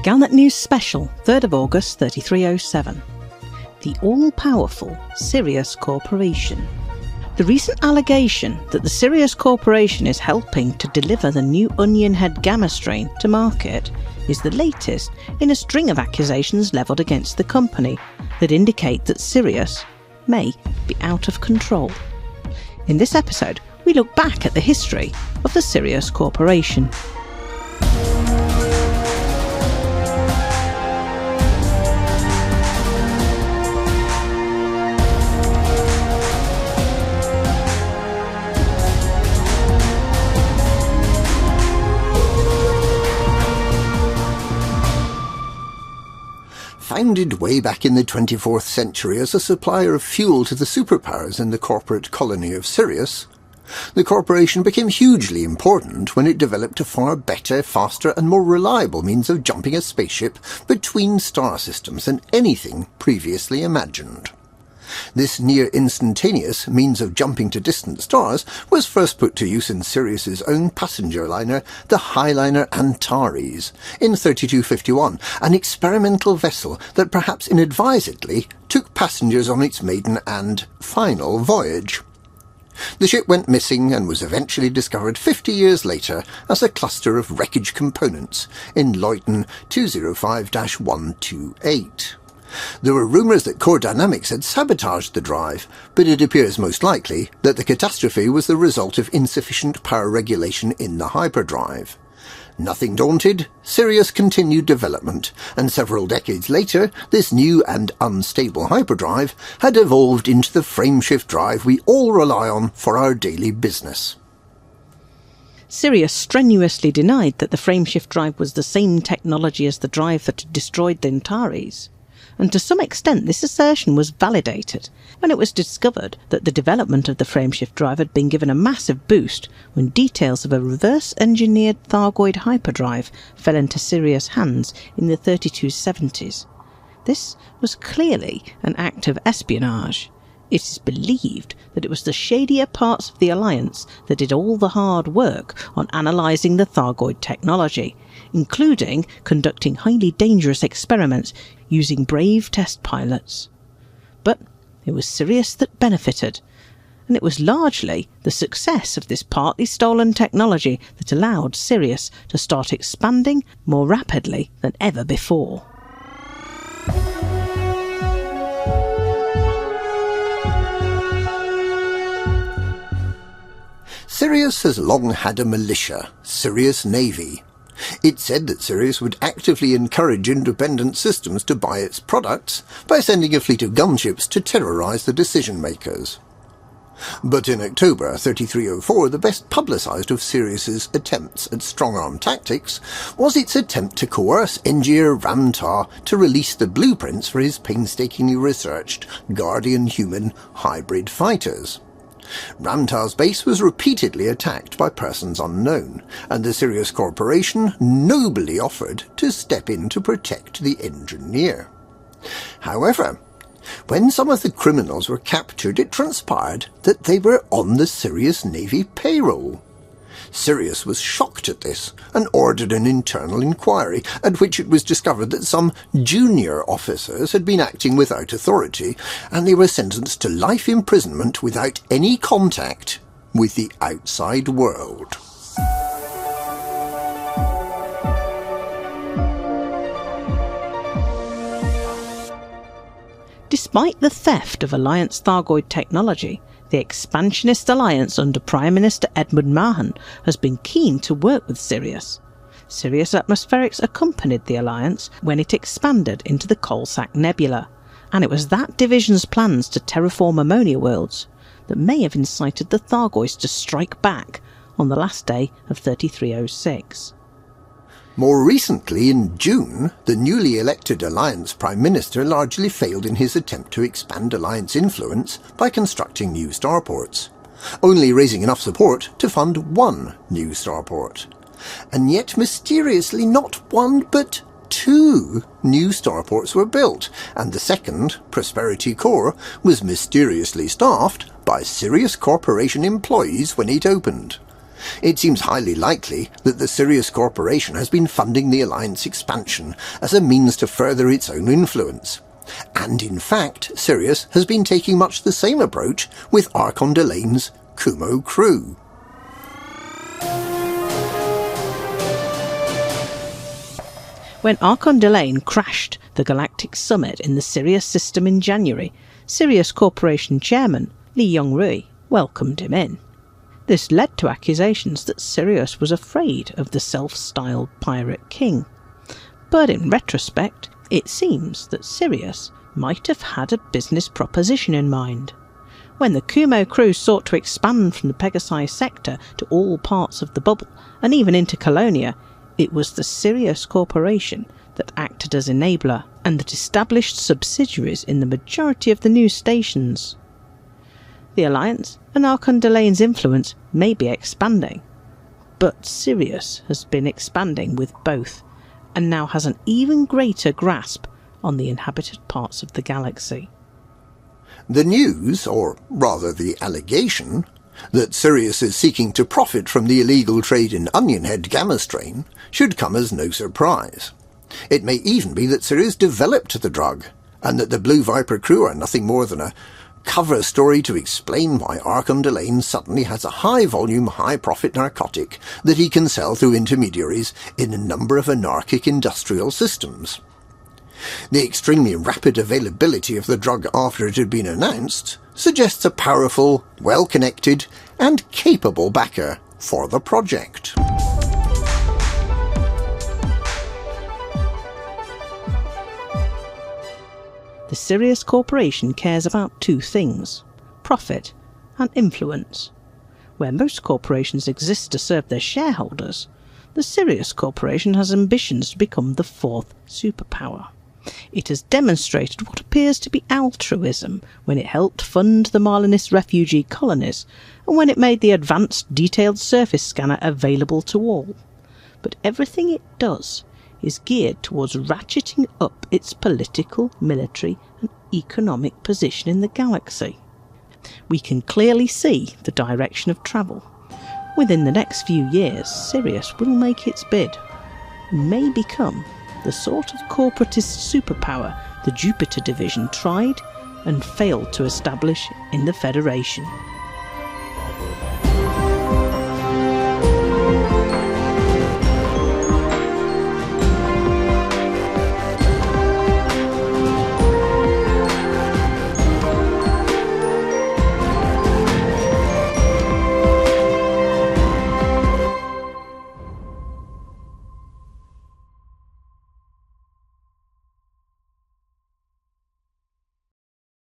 Galnet News Special, 3rd of August 3307. The all-powerful Sirius Corporation. The recent allegation that the Sirius Corporation is helping to deliver the new Onionhead gamma strain to market is the latest in a string of accusations levelled against the company that indicate that Sirius may be out of control. In this episode, we look back at the history of the Sirius Corporation. Founded way back in the 24th century as a supplier of fuel to the superpowers in the corporate colony of Sirius, the corporation became hugely important when it developed a far better, faster and more reliable means of jumping a spaceship between star systems than anything previously imagined. This near-instantaneous means of jumping to distant stars was first put to use in Sirius's own passenger liner, the Highliner Antares, in 3251, an experimental vessel that perhaps inadvisedly took passengers on its maiden and final voyage. The ship went missing and was eventually discovered 50 years later as a cluster of wreckage components in Luyten 205-128. There were rumours that Core Dynamics had sabotaged the drive, but it appears most likely that the catastrophe was the result of insufficient power regulation in the hyperdrive. Nothing daunted, Sirius continued development, and several decades later, this new and unstable hyperdrive had evolved into the frameshift drive we all rely on for our daily business. Sirius strenuously denied that the frameshift drive was the same technology as the drive that had destroyed the Antares. And to some extent this assertion was validated when it was discovered that the development of the frameshift drive had been given a massive boost when details of a reverse-engineered Thargoid hyperdrive fell into Sirius hands in the 3270s. This was clearly an act of espionage. It is believed that it was the shadier parts of the Alliance that did all the hard work on analysing the Thargoid technology, including conducting highly dangerous experiments using brave test pilots. But it was Sirius that benefited, and it was largely the success of this partly stolen technology that allowed Sirius to start expanding more rapidly than ever before. Sirius has long had a militia, Sirius Navy. It said that Sirius would actively encourage independent systems to buy its products by sending a fleet of gunships to terrorise the decision-makers. But in October 3304, the best publicised of Sirius's attempts at strong-arm tactics was its attempt to coerce engineer Ram Tah to release the blueprints for his painstakingly researched Guardian-human hybrid fighters. Ram Tah's base was repeatedly attacked by persons unknown, and the Sirius Corporation nobly offered to step in to protect the engineer. However, when some of the criminals were captured, it transpired that they were on the Sirius Navy payroll. Sirius was shocked at this and ordered an internal inquiry, at which it was discovered that some junior officers had been acting without authority, and they were sentenced to life imprisonment without any contact with the outside world. Despite the theft of Alliance Thargoid technology, the expansionist alliance under Prime Minister Edmund Mahon has been keen to work with Sirius. Sirius Atmospherics accompanied the alliance when it expanded into the Coalsack Nebula, and it was that division's plans to terraform ammonia worlds that may have incited the Thargoids to strike back on the last day of 3306. More recently, in June, the newly elected Alliance Prime Minister largely failed in his attempt to expand Alliance influence by constructing new starports, only raising enough support to fund one new starport. And yet, mysteriously, not one but two new starports were built, and the second, Prosperity Core, was mysteriously staffed by Sirius Corporation employees when it opened. It seems highly likely that the Sirius Corporation has been funding the Alliance expansion as a means to further its own influence. And in fact, Sirius has been taking much the same approach with Archon Delane's Kumo crew. When Archon Delane crashed the Galactic Summit in the Sirius system in January, Sirius Corporation Chairman Lee Young-rui welcomed him in. This led to accusations that Sirius was afraid of the self-styled Pirate King. But in retrospect, it seems that Sirius might have had a business proposition in mind. When the Kumo crew sought to expand from the Pegasi sector to all parts of the bubble, and even into Colonia, it was the Sirius Corporation that acted as enabler and that established subsidiaries in the majority of the new stations. The Alliance and Archon Delane's influence may be expanding, but Sirius has been expanding with both, and now has an even greater grasp on the inhabited parts of the galaxy. The news, or rather the allegation, that Sirius is seeking to profit from the illegal trade in Onionhead gamma strain should come as no surprise. It may even be that Sirius developed the drug, and that the Blue Viper crew are nothing more than a cover story to explain why Archon Delane suddenly has a high-volume, high-profit narcotic that he can sell through intermediaries in a number of anarchic industrial systems. The extremely rapid availability of the drug after it had been announced suggests a powerful, well-connected and capable backer for the project. The Sirius Corporation cares about two things: profit and influence. Where most corporations exist to serve their shareholders, the Sirius Corporation has ambitions to become the fourth superpower. It has demonstrated what appears to be altruism when it helped fund the Marlinist refugee colonies and when it made the advanced detailed surface scanner available to all. But everything it does is geared towards ratcheting up its political, military and economic position in the galaxy. We can clearly see the direction of travel. Within the next few years, Sirius will make its bid and may become the sort of corporatist superpower the Jupiter division tried and failed to establish in the Federation.